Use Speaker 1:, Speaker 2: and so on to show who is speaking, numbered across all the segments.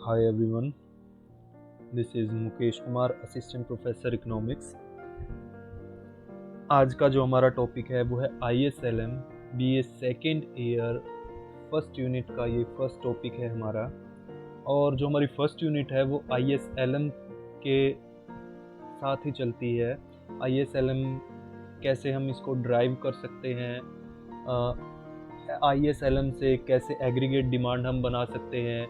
Speaker 1: Hi everyone, this is Mukesh Kumar, assistant professor economics. आज का जो हमारा टॉपिक है वो है ISLM BA second year first unit का ये फर्स्ट टॉपिक है हमारा। और जो हमारी फर्स्ट यूनिट है वो ISLM के साथ ही चलती है। ISLM कैसे हम इसको ड्राइव कर सकते हैं, ISLM से कैसे एग्रीगेट डिमांड हम बना सकते हैं,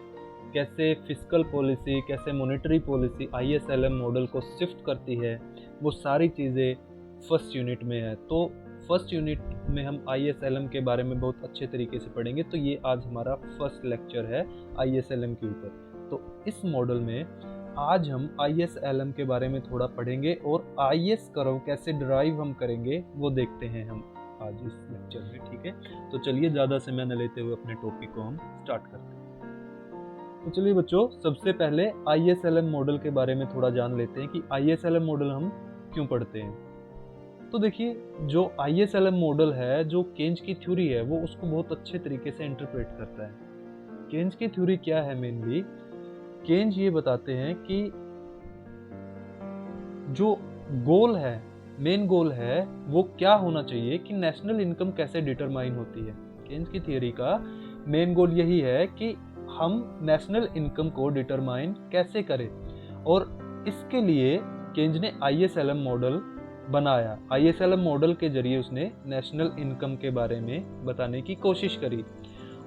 Speaker 1: कैसे फिस्कल पॉलिसी, कैसे मॉनेटरी पॉलिसी ISLM मॉडल को शिफ्ट करती है, वो सारी चीज़ें फर्स्ट यूनिट में है। तो फर्स्ट यूनिट में हम ISLM के बारे में बहुत अच्छे तरीके से पढ़ेंगे। तो ये आज हमारा फर्स्ट लेक्चर है ISLM के ऊपर। तो इस मॉडल में आज हम ISLM के बारे में थोड़ा पढ़ेंगे और IS कर्व कैसे ड्राइव हम करेंगे वो देखते हैं हम आज इस लेक्चर में। ठीक है, तो चलिए ज़्यादा समय न लेते हुए अपने टॉपिक को हम स्टार्ट करते हैं। तो चलिए बच्चों, सबसे पहले ISLM मॉडल के बारे में थोड़ा जान लेते हैं कि ISLM मॉडल हम क्यों पढ़ते हैं। तो देखिए, जो ISLM मॉडल है, जो केन्ज की थ्योरी है, वो उसको बहुत अच्छे तरीके से इंटरप्रेट करता है। केन्ज की थ्योरी क्या है? मेनली केन्ज ये बताते हैं कि जो गोल है, मेन गोल है, वो क्या होना चाहिए कि नेशनल इनकम कैसे डिटरमाइन होती है। केन्ज की थ्योरी का मेन गोल यही है कि हम नेशनल इनकम को डिटरमाइन कैसे करें, और इसके लिए केन्ज ने ISLM मॉडल बनाया। ISLM मॉडल के जरिए उसने नेशनल इनकम के बारे में बताने की कोशिश करी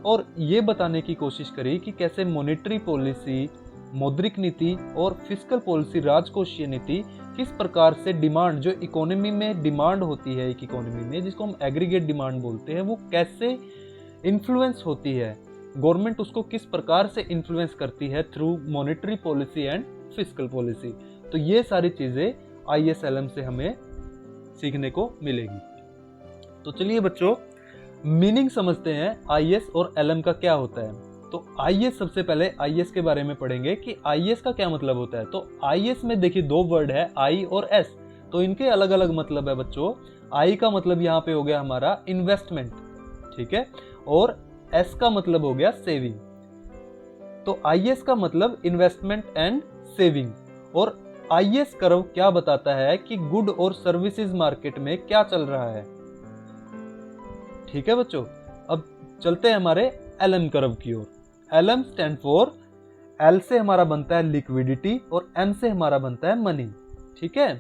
Speaker 1: और ये बताने की कोशिश करी कि कैसे मॉनेटरी पॉलिसी, मौद्रिक नीति और फिस्कल पॉलिसी, राजकोषीय नीति, किस प्रकार से डिमांड, जो इकोनॉमी में डिमांड होती है, एक इकोनॉमी में जिसको हम एग्रीगेट डिमांड बोलते हैं, वो कैसे इन्फ्लुएंस होती है, गवर्नमेंट उसको किस प्रकार से इन्फ्लुएंस करती है through monetary policy and fiscal policy. तो ये सारी चीजें ISLM से हमें सीखने को मिलेगी। तो चलिए बच्चों, मीनिंग समझते हैं IS और LM का क्या होता है। तो IS, सबसे पहले IS के बारे में पढ़ेंगे कि IS का क्या मतलब होता है। तो IS में देखिए दो वर्ड है, I और S, तो इनके अलग अलग मतलब है बच्चों। I का मतलब यहाँ पे हो गया हमारा इन्वेस्टमेंट, ठीक है, और S का मतलब हो गया सेविंग। तो IS का मतलब इन्वेस्टमेंट एंड सेविंग। और IS कर्व क्या बताता है कि गुड और सर्विसेज मार्केट में क्या चल रहा है। ठीक है बच्चों, अब चलते हैं हमारे LM कर्व की ओर। LM स्टैंड फॉर, L से हमारा बनता है लिक्विडिटी और M से हमारा बनता है मनी। ठीक है,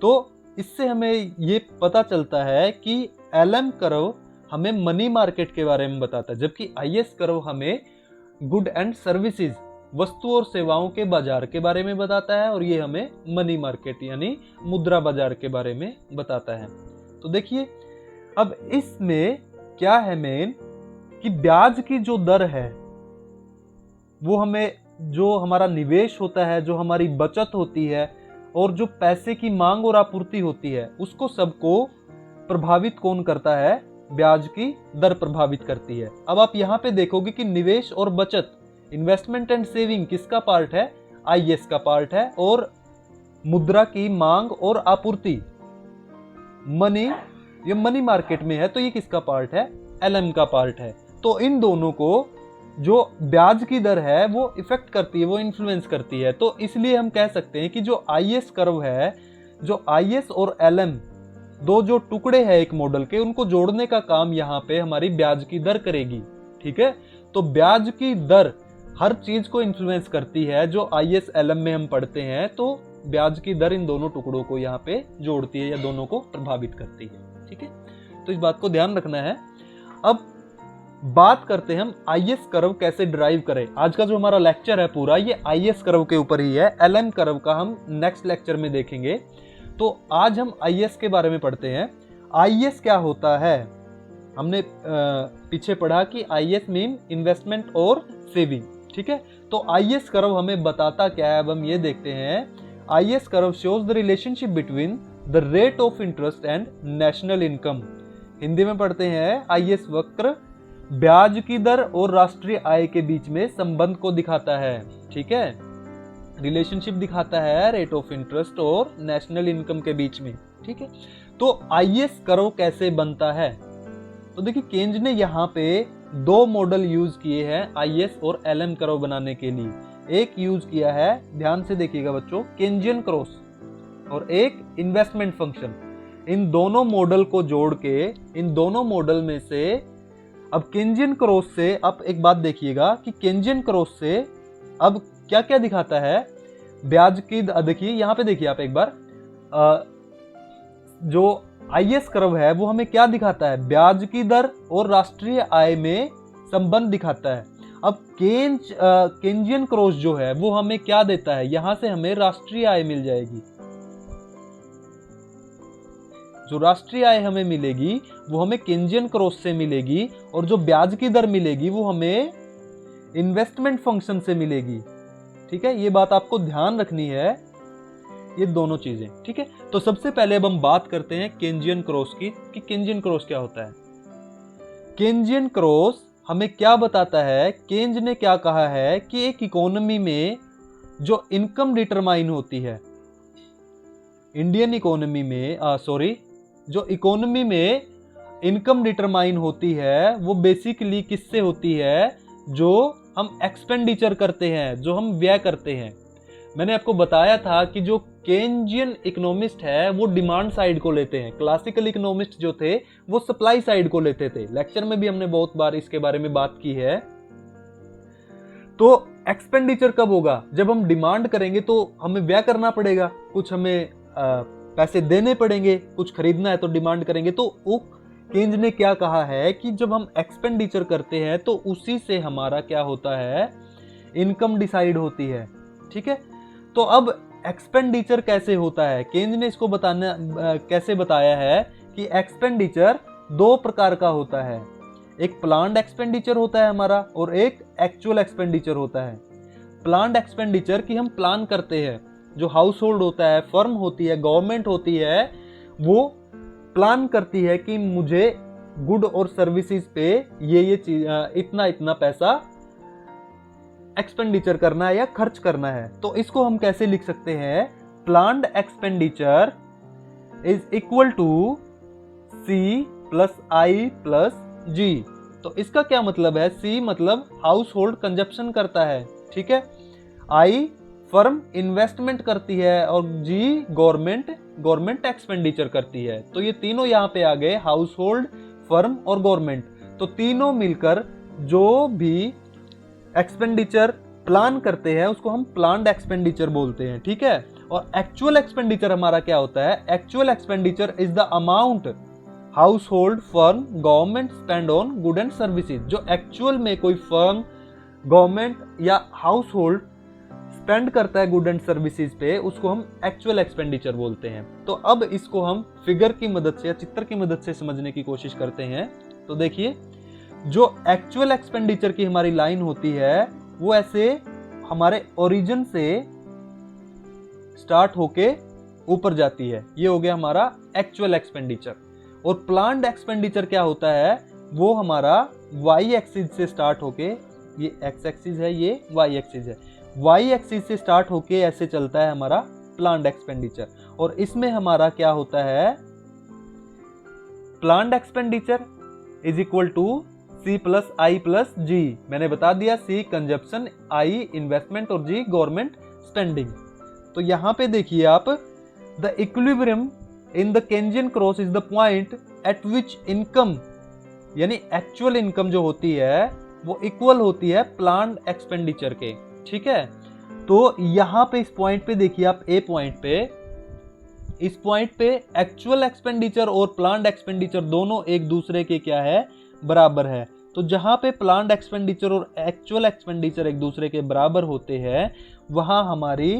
Speaker 1: तो इससे हमें ये पता चलता है कि LM कर्व हमें मनी मार्केट के बारे में बताता है, जबकि IS कर्व हमें गुड एंड सर्विसेज, वस्तु और सेवाओं के बाजार के बारे में बताता है, और ये हमें मनी मार्केट यानी मुद्रा बाजार के बारे में बताता है। तो देखिए, अब इसमें क्या है मेन कि ब्याज की जो दर है वो हमें, जो हमारा निवेश होता है, जो हमारी बचत होती है, और जो पैसे की मांग और आपूर्ति होती है, उसको सबको प्रभावित कौन करता है? ब्याज की दर प्रभावित करती है। अब आप यहाँ पे देखोगे कि निवेश और बचत, इन्वेस्टमेंट एंड सेविंग किसका पार्ट है? IS का पार्ट है। और मुद्रा की मांग और आपूर्ति, मनी, ये मनी मार्केट में है, तो ये किसका पार्ट है? LM का पार्ट है। तो इन दोनों को जो ब्याज की दर है वो इफेक्ट करती है, वो इन्फ्लुएंस करती है। तो इसलिए हम कह सकते हैं कि जो IS कर्व है, जो IS और LM दो जो टुकड़े हैं एक मॉडल के, उनको जोड़ने का काम यहाँ पे हमारी ब्याज की दर करेगी। ठीक है, तो ब्याज की दर हर चीज को इन्फ्लुएंस करती है जो ISLM में हम पढ़ते हैं। तो ब्याज की दर इन दोनों टुकड़ों को यहाँ पे जोड़ती है या दोनों को प्रभावित करती है। ठीक है, तो इस बात को ध्यान रखना है। अब बात करते हैं हम IS कर्व कैसे ड्राइव करें। आज का जो हमारा लेक्चर है पूरा, ये IS कर्व के ऊपर ही है। LM कर्व का हम नेक्स्ट लेक्चर में देखेंगे। तो आज हम IS के बारे में पढ़ते हैं। IS क्या होता है? हमने पीछे पढ़ा कि IS मीन इन्वेस्टमेंट और सेविंग। ठीक है, तो IS कर्व हमें बताता क्या है, अब हम ये देखते हैं। IS curve shows the relationship between the rate of interest and national income. Hindi में पढ़ते हैं, IS वक्र ब्याज की दर और राष्ट्रीय आय के बीच में संबंध को दिखाता है। ठीक है, रिलेशनशिप दिखाता है रेट ऑफ इंटरेस्ट और नेशनल इनकम के बीच में। ठीक है, तो IS कर्व कैसे बनता है? तो देखिए, केन्ज ने यहाँ पे दो मॉडल यूज किए हैं IS और LM कर्व बनाने के लिए। एक यूज किया है, ध्यान से देखिएगा बच्चों, केंजियन क्रॉस और एक इन्वेस्टमेंट फंक्शन। इन दोनों मॉडल को जोड़ के, इन दोनों मॉडल में से अब केंजियन क्रॉस से, अब एक बात देखिएगा कि केंजियन क्रॉस से अब क्या क्या दिखाता है। ब्याज की, देखिए यहाँ पे देखिए आप एक बार, जो आईएस कर्व है वो हमें क्या दिखाता है, ब्याज की दर और राष्ट्रीय आय में संबंध दिखाता है। अब केंजियन क्रॉस जो है वो हमें क्या देता है, यहां से हमें राष्ट्रीय आय मिल जाएगी। जो राष्ट्रीय आय हमें मिलेगी वो हमें केंजियन क्रॉस से मिलेगी, और जो ब्याज की दर मिलेगी वो हमें इन्वेस्टमेंट फंक्शन से मिलेगी। ठीक है, ये बात आपको ध्यान रखनी है, ये दोनों चीजें। ठीक है, तो सबसे पहले अब हम बात करते हैं केंजियन क्रॉस की, कि केंजियन क्रॉस क्या होता है। केंजियन क्रॉस हमें क्या बताता है, केंज ने क्या कहा है कि एक इकोनॉमी में जो इनकम डिटरमाइन होती है, इंडियन इकोनॉमी में जो इकोनॉमी में इनकम डिटरमाइन होती है वो बेसिकली किससे होती है, जो हम एक्सपेंडिचर करते हैं, जो हम व्यय करते हैं। मैंने आपको बताया था कि जो केंजियन इकोनॉमिस्ट है वो डिमांड साइड को लेते हैं, क्लासिकल इकोनॉमिस्ट जो थे वो सप्लाई साइड को लेते थे। लेक्चर में भी हमने बहुत बार इसके बारे में बात की है। तो एक्सपेंडिचर कब होगा, जब हम डिमांड करेंगे तो हमें व्यय करना पड़ेगा, कुछ हमें पैसे देने पड़ेंगे, कुछ खरीदना है तो डिमांड करेंगे। तो वो केंज ने क्या कहा है कि जब हम एक्सपेंडिचर करते हैं तो उसी से हमारा क्या होता है, इनकम डिसाइड होती है। ठीक है, तो अब एक्सपेंडिचर कैसे होता है, केंज ने इसको कैसे बताया है कि एक्सपेंडिचर दो प्रकार का होता है, एक प्लान्ड एक्सपेंडिचर होता है हमारा और एक एक्चुअल एक्सपेंडिचर होता है। प्लान्ड एक्सपेंडिचर की हम प्लान करते हैं, जो हाउस होल्ड होता है, फर्म होती है, गवर्नमेंट होती है, वो प्लान करती है कि मुझे गुड और सर्विसेज पे ये चीज, इतना इतना पैसा एक्सपेंडिचर करना है या खर्च करना है। तो इसको हम कैसे लिख सकते हैं, planned expenditure is equal to C plus I plus G. तो इसका क्या मतलब है, सी मतलब हाउस होल्ड कंजप्शन करता है, ठीक है, आई फर्म इन्वेस्टमेंट करती है, और जी गवर्नमेंट एक्सपेंडिचर करती है। तो ये तीनों यहाँ पे आ गए, हाउस होल्ड, फर्म और गवर्नमेंट। तो तीनों मिलकर जो भी एक्सपेंडिचर प्लान करते हैं उसको हम प्लान्ड एक्सपेंडिचर बोलते हैं। ठीक है, और एक्चुअल एक्सपेंडिचर हमारा क्या होता है, actual expenditure is the amount house hold, firm, government spend on good and services. जो एक्चुअल में कोई फर्म, गवर्नमेंट या हाउस होल्ड स्पेंड करता है गुड एंड सर्विसेज पे, उसको हम एक्चुअल एक्सपेंडिचर बोलते हैं। तो अब इसको हम फिगर की मदद से या चित्र की मदद से समझने की कोशिश करते हैं। तो देखिए, जो एक्चुअल एक्सपेंडिचर की हमारी लाइन होती है वो ऐसे हमारे ओरिजिन से स्टार्ट होके ऊपर जाती है, ये हो गया हमारा एक्चुअल एक्सपेंडिचर। और प्लान्ड एक्सपेंडिचर क्या होता है, वो हमारा वाई एक्सिस से स्टार्ट होके, ये एक्स एक्सिस है, ये वाई एक्सिस है, वाई एक्सिस से स्टार्ट होके ऐसे चलता है हमारा प्लान्ड एक्सपेंडिचर। और इसमें हमारा क्या होता है, planned expenditure is equal to C plus I plus G. मैंने बता दिया, सी कंजप्शन, आई इन्वेस्टमेंट और जी गवर्नमेंट स्पेंडिंग। तो यहां पे देखिए आप, the equilibrium in the Keynesian cross is the point eight which income, यानी एक्चुअल इनकम जो होती है वो इक्वल होती है प्लान्ड एक्सपेंडिचर के। ठीक है, तो यहां पे इस पॉइंट पे देखिए आप, ए पॉइंट पे, इस पॉइंट पे एक्चुअल एक्सपेंडिचर और प्लान्ड एक्सपेंडिचर दोनों एक दूसरे के क्या है, बराबर है। तो जहां पे प्लान्ड एक्सपेंडिचर और एक्चुअल एक्सपेंडिचर एक दूसरे के बराबर होते हैं वहां हमारी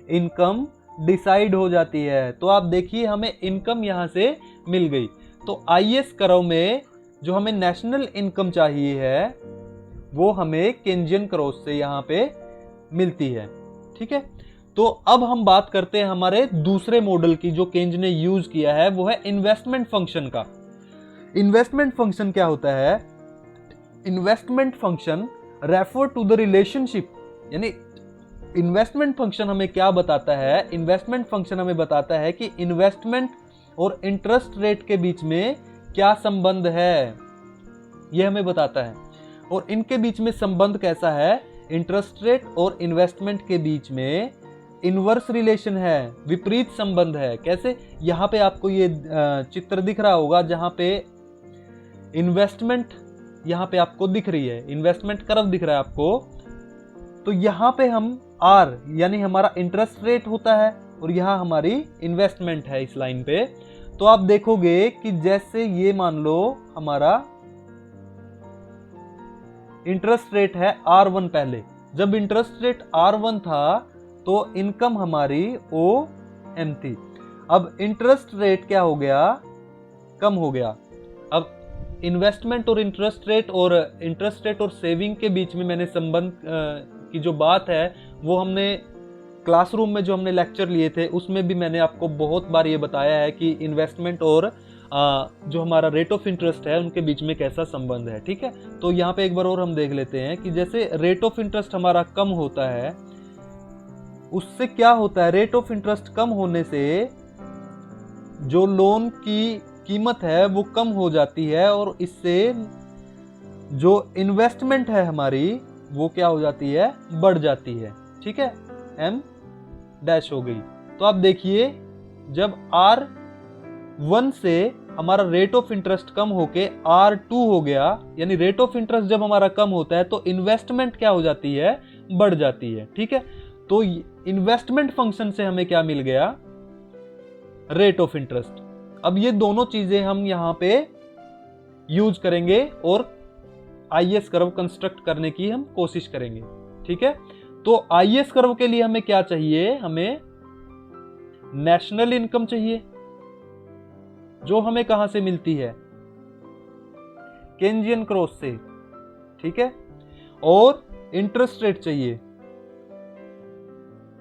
Speaker 1: इनकम डिसाइड हो जाती है। तो आप देखिए, हमें इनकम यहां से मिल गई। तो आईएस कर्व में जो हमें नेशनल इनकम चाहिए है वो हमें केंजियन क्रॉस से यहां पे मिलती है। ठीक है, तो अब हम बात करते हैं हमारे दूसरे मॉडल की जो केंज ने यूज किया है, वो है इन्वेस्टमेंट फंक्शन का। इन्वेस्टमेंट फंक्शन क्या होता है, investment function refer to the relationship, यानी इन्वेस्टमेंट फंक्शन हमें क्या बताता है, इन्वेस्टमेंट फंक्शन हमें बताता है कि इन्वेस्टमेंट और इंटरेस्ट रेट के बीच में क्या संबंध है, यह हमें बताता है। और इनके बीच में संबंध कैसा है, इंटरेस्ट रेट और इन्वेस्टमेंट के बीच में इनवर्स रिलेशन है, विपरीत संबंध है। कैसे? यहाँ पे आपको ये चित्र दिख रहा होगा जहाँ पे इन्वेस्टमेंट यहाँ पे आपको दिख रही है, इन्वेस्टमेंट कर्व दिख रहा है आपको। तो यहाँ पे हम आर यानी हमारा इंटरेस्ट रेट होता है और यहाँ हमारी इन्वेस्टमेंट है इस लाइन पे। तो आप देखोगे कि जैसे ये मान लो हमारा इंटरेस्ट रेट है R1 पहले, जब इंटरेस्ट रेट R1 था तो इनकम हमारी OM थी। अब इंटरेस्ट रेट क्या हो गया? कम हो गया। अब इन्वेस्टमेंट और इंटरेस्ट रेट और सेविंग के बीच में मैंने संबंध की जो बात है वो हमने क्लासरूम में जो हमने लेक्चर लिए थे उसमें भी मैंने आपको बहुत बार ये बताया है कि इन्वेस्टमेंट और जो हमारा रेट ऑफ इंटरेस्ट है उनके बीच में कैसा संबंध है। ठीक है, तो यहाँ पे एक बार और हम देख लेते हैं कि जैसे रेट ऑफ इंटरेस्ट हमारा कम होता है, उससे क्या होता है? रेट ऑफ इंटरेस्ट कम होने से जो लोन की कीमत है वो कम हो जाती है और इससे जो इन्वेस्टमेंट है हमारी वो क्या हो जाती है? बढ़ जाती है। ठीक है, M डैश हो गई। तो आप देखिए जब R1 से हमारा रेट ऑफ इंटरेस्ट कम होके R2 हो गया, यानी रेट ऑफ इंटरेस्ट जब हमारा कम होता है तो इन्वेस्टमेंट क्या हो जाती है? बढ़ जाती है। ठीक है, तो इन्वेस्टमेंट फंक्शन से हमें क्या मिल गया? Rate of interest. अब ये दोनों चीजें हम यहां पे यूज करेंगे और IS कर्व कंस्ट्रक्ट करने की हम कोशिश करेंगे। ठीक है, तो IS कर्व के लिए हमें क्या चाहिए? हमें नेशनल इनकम चाहिए जो हमें कहां से मिलती है? केंजियन क्रॉस से। ठीक है, और इंटरेस्ट रेट चाहिए,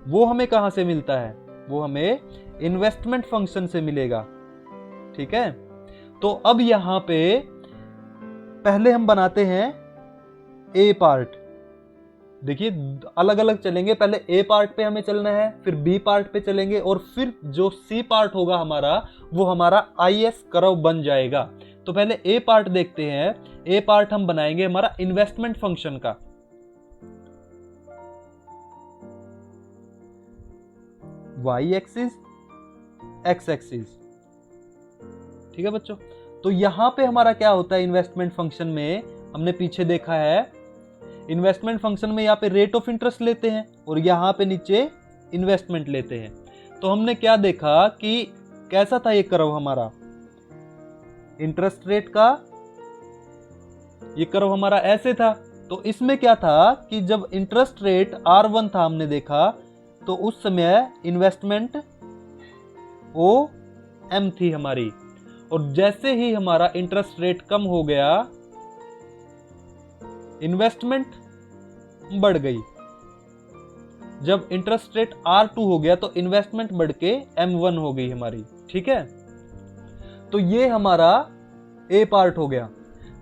Speaker 1: वो हमें कहां से मिलता है? वो हमें इन्वेस्टमेंट फंक्शन से मिलेगा। ठीक है, तो अब यहां पे पहले हम बनाते हैं ए पार्ट। देखिए अलग अलग चलेंगे, पहले ए पार्ट पे हमें चलना है, फिर बी पार्ट पे चलेंगे और फिर जो सी पार्ट होगा हमारा वो हमारा IS कर्व बन जाएगा। तो पहले ए पार्ट देखते हैं। ए पार्ट हम बनाएंगे हमारा इन्वेस्टमेंट फंक्शन का। Y axis, X axis. ठीक है बच्चों, तो यहां पे हमारा क्या होता है? इन्वेस्टमेंट फंक्शन में हमने पीछे देखा है, इन्वेस्टमेंट फंक्शन में यहाँ पे रेट ऑफ इंटरेस्ट लेते हैं और यहाँ पे नीचे इन्वेस्टमेंट लेते हैं। तो हमने क्या देखा कि कैसा था ये कर्व हमारा? इंटरेस्ट रेट का ये कर्व हमारा ऐसे था। तो इसमें क्या था कि जब इंटरेस्ट रेट R1 था हमने देखा तो उस समय इन्वेस्टमेंट OM थी हमारी, और जैसे ही हमारा इंटरेस्ट रेट कम हो गया इन्वेस्टमेंट बढ़ गई। जब इंटरेस्ट रेट R2 हो गया तो इन्वेस्टमेंट बढ़ के M1 हो गई हमारी। ठीक है, तो ये हमारा ए पार्ट हो गया।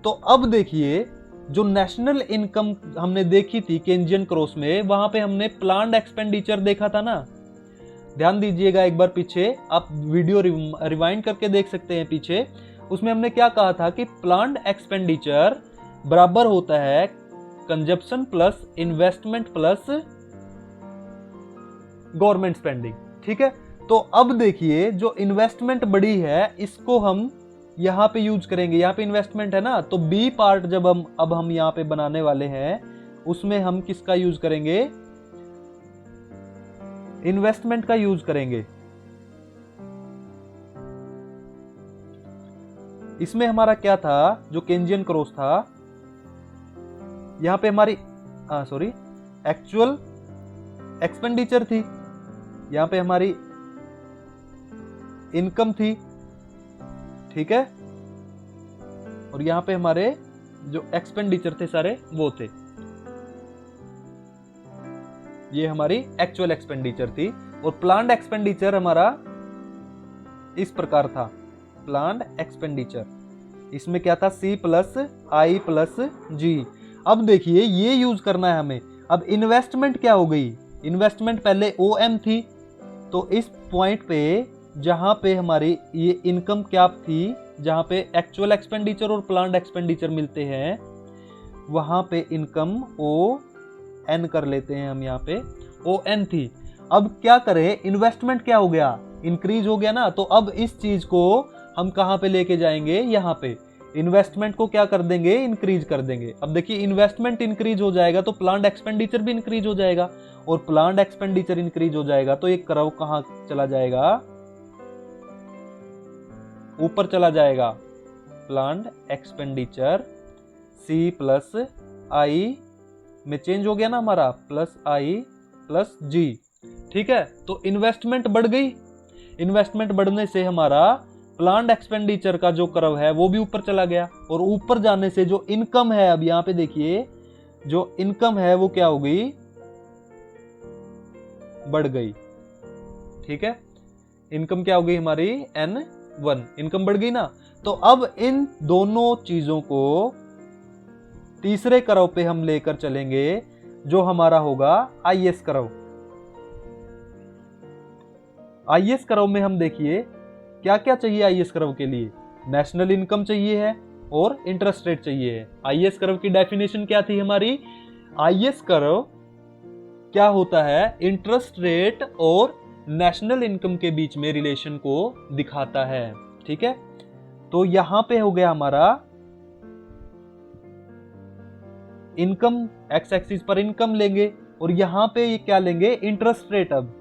Speaker 1: तो अब देखिए जो नेशनल इनकम हमने देखी थी केंजियन क्रॉस में, वहां पे हमने प्लान्ड एक्सपेंडिचर देखा था ना। ध्यान दीजिएगा एक बार पीछे, आप वीडियो रिवाइंड करके देख सकते हैं पीछे। उसमें हमने क्या कहा था कि प्लान्ड एक्सपेंडिचर बराबर होता है consumption plus investment plus government spending. ठीक है, तो अब देखिए जो इन्वेस्टमेंट बढ़ी है इसको हम यहां पे यूज करेंगे। यहां पे इन्वेस्टमेंट है ना, तो बी पार्ट जब हम यहां पे बनाने वाले हैं उसमें हम किसका यूज करेंगे? इन्वेस्टमेंट का यूज करेंगे। इसमें हमारा क्या था? जो केंजियन क्रॉस था, यहां पे हमारी एक्चुअल एक्सपेंडिचर थी, यहां पे हमारी इनकम थी। ठीक है, और यहां पे हमारे जो एक्सपेंडिचर थे सारे वो थे, ये हमारी एक्चुअल एक्सपेंडिचर थी। और प्लान्ड एक्सपेंडिचर हमारा इस प्रकार था, प्लान्ड एक्सपेंडिचर। इसमें क्या था? C plus I plus G। अब देखिए ये यूज करना है हमें। अब इन्वेस्टमेंट क्या हो गई? इन्वेस्टमेंट पहले OM थी, तो इस पॉइंट पे जहां पे हमारी ये इनकम क्या थी, जहां पे एक्चुअल एक्सपेंडिचर और प्लान्ड एक्सपेंडिचर मिलते हैं, वहां पे इनकम एन कर लेते हैं हम यहाँ पे, ओ एन थी। अब क्या करें, इन्वेस्टमेंट क्या हो गया, इंक्रीज हो गया ना, तो अब इस चीज को हम कहाँ पे लेके जाएंगे, यहाँ पे इन्वेस्टमेंट को क्या कर देंगे, इंक्रीज कर देंगे। अब देखिए इन्वेस्टमेंट इंक्रीज हो जाएगा तो प्लान्ड एक्सपेंडिचर भी इंक्रीज हो जाएगा, और प्लान्ड एक्सपेंडिचर इंक्रीज हो जाएगा तो ये कर्व कहाँ चला जाएगा, ऊपर चला जाएगा। प्लान्ड एक्सपेंडिचर सी प्लस आई में चेंज हो गया ना हमारा, प्लस आई प्लस जी, ठीक है। तो इन्वेस्टमेंट बढ़ गई, इन्वेस्टमेंट बढ़ने से हमारा प्लान्ड एक्सपेंडिचर का जो कर्व है वो भी ऊपर चला गया, और ऊपर जाने से जो इनकम है, अब यहां पे देखिए जो इनकम है वो क्या हो गई, बढ़ गई, ठीक है। इनकम क्या हो गई हमारी, N1, इनकम बढ़ गई ना। तो अब इन दोनों चीजों को तीसरे कर्व पे हम लेकर चलेंगे, जो हमारा होगा आईएस कर्व। आईएस कर्व में हम देखिए क्या क्या चाहिए आईएस कर्व के लिए, नेशनल इनकम चाहिए है और इंटरेस्ट रेट चाहिए है। आईएस कर्व की डेफिनेशन क्या थी हमारी, आईएस कर्व क्या होता है, इंटरेस्ट रेट और नेशनल इनकम के बीच में रिलेशन को दिखाता है, ठीक है। तो यहां पे हो गया हमारा इनकम, एक्स एक्सिस पर इनकम लेंगे, और यहां पे ये क्या लेंगे, इंटरेस्ट रेट। अब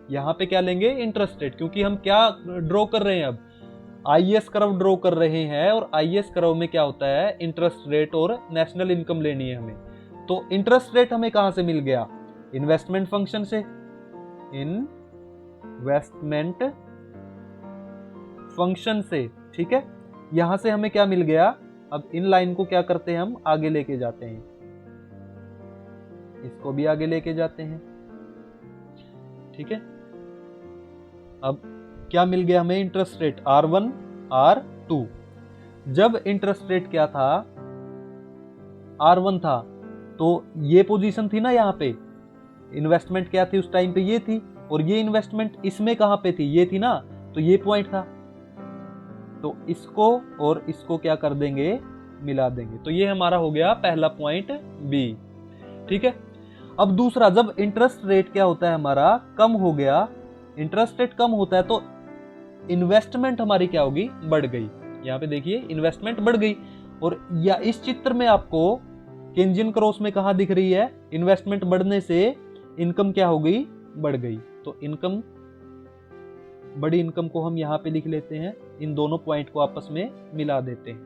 Speaker 1: यहां पे क्या लेंगे, इंटरेस्ट रेट, क्योंकि हम क्या ड्रॉ कर रहे हैं, अब आईएस कर्व ड्रॉ कर रहे हैं, और आईएस कर्व में क्या होता है, इंटरेस्ट रेट और नेशनल इनकम लेनी है हमें। तो इंटरेस्ट रेट हमें कहां से मिल गया, इन्वेस्टमेंट फंक्शन से, इन्वेस्टमेंट फंक्शन से, ठीक है। यहां से हमें क्या मिल गया, अब इन लाइन को क्या करते हैं, हम आगे लेके जाते हैं, इसको भी आगे लेके जाते हैं, ठीक है। अब क्या मिल गया हमें, इंटरेस्ट रेट R1 R2। जब इंटरेस्ट रेट क्या था, R1 था, तो ये पोजीशन थी ना, यहां पे इन्वेस्टमेंट क्या थी उस टाइम पे, ये थी, और ये इन्वेस्टमेंट इसमें कहां पे थी, ये थी ना, तो ये पॉइंट था। तो इसको और इसको क्या कर देंगे, मिला देंगे। तो ये हमारा हो गया पहला पॉइंट बी, ठीक है। अब दूसरा, जब इंटरेस्ट रेट क्या होता है हमारा, कम हो गया, इंटरेस्ट रेट कम होता है तो इन्वेस्टमेंट हमारी क्या होगी, बढ़ गई। यहां पे देखिए इन्वेस्टमेंट बढ़ गई, और या इस चित्र में आपको केंजियन क्रॉस में कहां दिख रही है, इन्वेस्टमेंट बढ़ने से इनकम क्या हो गई, बढ़ गई। तो इनकम, बड़ी इनकम को हम यहां पे लिख लेते हैं, इन दोनों पॉइंट को आपस में मिला देते हैं।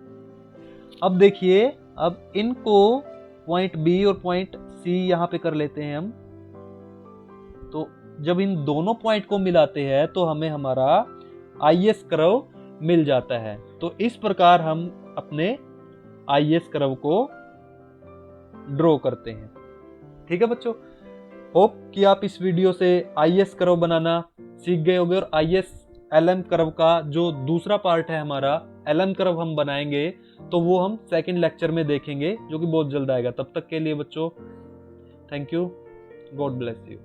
Speaker 1: अब देखिए, अब इनको पॉइंट बी और पॉइंट सी यहां पे कर लेते हैं हम। तो जब इन दोनों पॉइंट को मिलाते हैं तो हमें हमारा आईएस कर्व मिल जाता है। तो इस प्रकार हम अपने आईएस कर्व को ड्रॉ करते हैं, ठीक है बच्चों। होप कि आप इस वीडियो से आईएस कर्व बनाना सीख गए होंगे, और आईएस एलएम कर्व का जो दूसरा पार्ट है हमारा, एलएम कर्व हम बनाएंगे, तो वो हम सेकंड लेक्चर में देखेंगे, जो कि बहुत जल्द आएगा। तब तक के लिए बच्चों, thank you, God bless you.